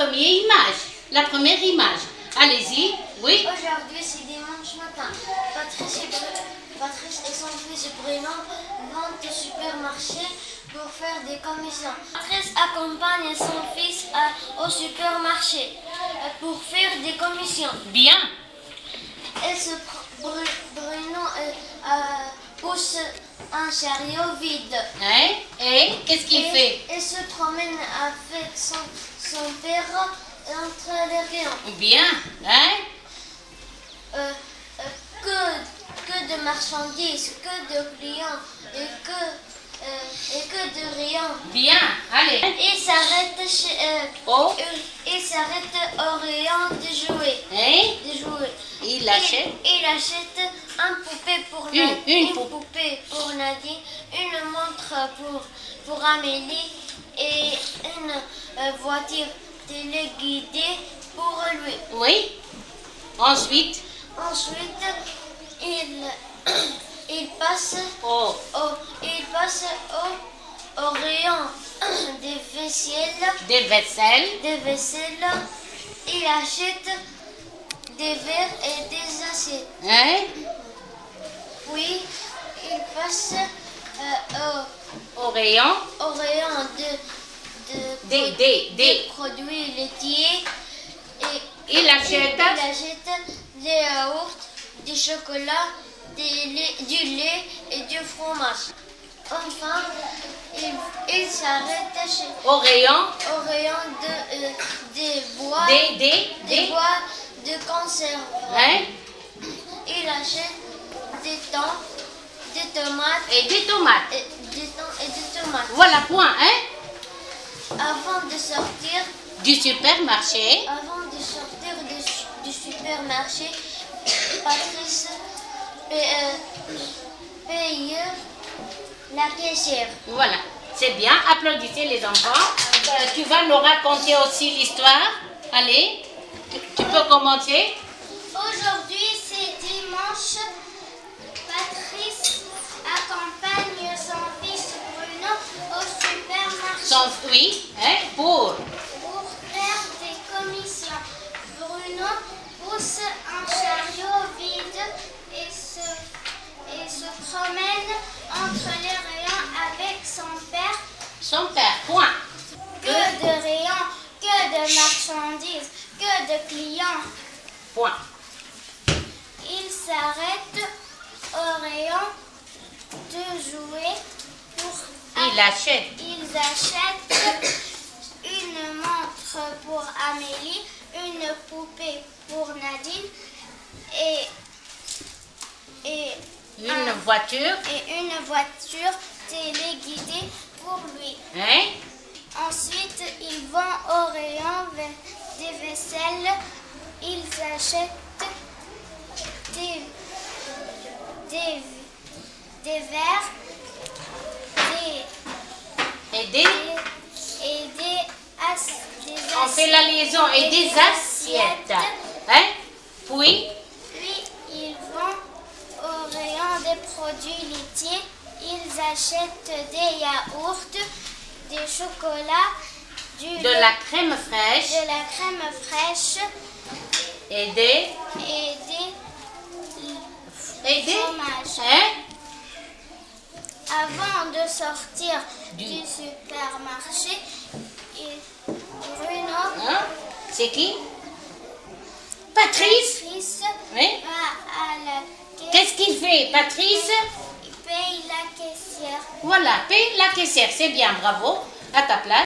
première image. La première image. Allez-y. Oui. Aujourd'hui, c'est dimanche matin. Patrice et son fils Bruno vont au supermarché pour faire des commissions. Patrice accompagne son fils au supermarché pour faire des commissions. Bien. Bruno pousse un chariot vide. Hein? Et qu'est-ce qu'il fait? Il se promène avec son père entre les rayons. Bien. Hein? Que de marchandises, que de clients et que de rayons. Bien. Allez. Il s'arrête Oh. il s'arrête au rayon de jouets. Hein? De jouets. Il achète. Il achète un poupée pour Une poupée pour Nadine, une montre pour Amélie et une voiture téléguidée pour lui. Oui. Ensuite. Ensuite, il passe Oh. au rayon des vaisselles. Des vaisselles. Il achète des verres et des assiettes. Hein? Puis, il passe Au rayon. des produits laitiers. Et Il achète. des yaourts, du chocolat, du lait et du fromage. Enfin, il s'arrête Au rayon. des bois, Des bois de conserve. Hein? Il achète des thon, des tomates Et des tomates. et des tomates. Voilà, point. Hein? Avant de sortir Du supermarché. du supermarché, Patrice paye la caissière. Voilà. C'est bien. Applaudissez les enfants. Tu vas nous raconter aussi l'histoire. Allez. Tu peux commencer. Aujourd'hui, c'est dimanche. Patrice accompagne son fils Bruno au supermarché Oui. Hein? Pour. faire des commissions. Bruno pousse un chariot vide et se promène entre les rayons avec son père. Son père. Point. Que de rayons, que de marchandises, que de clients. Point. Il s'arrête au rayon de jouets pour Il achète. Ils achètent une montre pour Amélie, une poupée pour Nadine et Une voiture. une voiture téléguidée pour lui. Hein? Ensuite, ils vont au rayon des vaisselles. Ils achètent des verres, des On fait la liaison et des assiettes. Hein? Puis, ils vont au rayon des produits laitiers. Ils achètent des yaourts, des chocolats, de la crème fraîche et des fromages. Hein? Avant de sortir du supermarché, Bruno Hein? C'est qui? Patrice. Oui. va à la caisse. Qu'est-ce qu'il fait, Patrice? Il paye la caissière. Voilà, paye la caissière. C'est bien, bravo. À ta place.